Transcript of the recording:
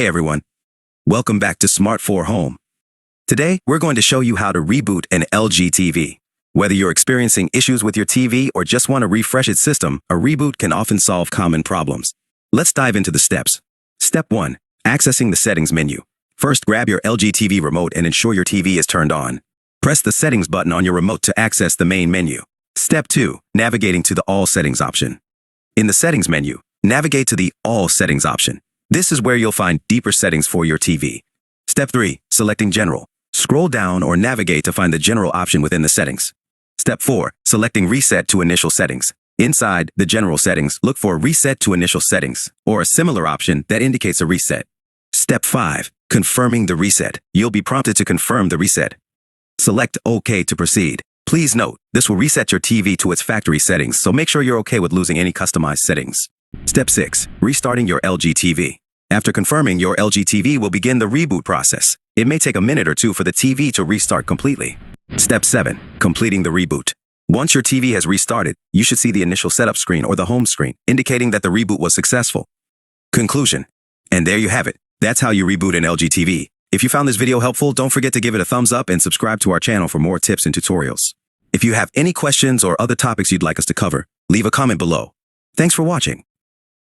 Hey everyone, welcome back to Smart 4 Home. Today, we're going to show you how to reboot an LG TV. Whether you're experiencing issues with your TV or just want to refresh its system, a reboot can often solve common problems. Let's dive into the steps. Step 1. Accessing the settings menu. First, grab your LG TV remote and ensure your TV is turned on. Press the settings button on your remote to access the main menu. Step 2. Navigating to the All Settings option. In the settings menu, navigate to the All Settings option. This is where you'll find deeper settings for your TV. Step 3. Selecting General. Scroll down or navigate to find the General option within the settings. Step 4. Selecting Reset to Initial Settings. Inside the General settings, look for Reset to Initial Settings, or a similar option that indicates a reset. Step 5. Confirming the reset. You'll be prompted to confirm the reset. Select OK to proceed. Please note, this will reset your TV to its factory settings, so make sure you're okay with losing any customized settings. Step 6. Restarting your LG TV. After confirming, your LG TV will begin the reboot process. It may take a minute or two for the TV to restart completely. Step 7. Completing the reboot. Once your TV has restarted, you should see the initial setup screen or the home screen, indicating that the reboot was successful. Conclusion. And there you have it. That's how you reboot an LG TV. If you found this video helpful, don't forget to give it a thumbs up and subscribe to our channel for more tips and tutorials. If you have any questions or other topics you'd like us to cover, leave a comment below. Thanks for watching.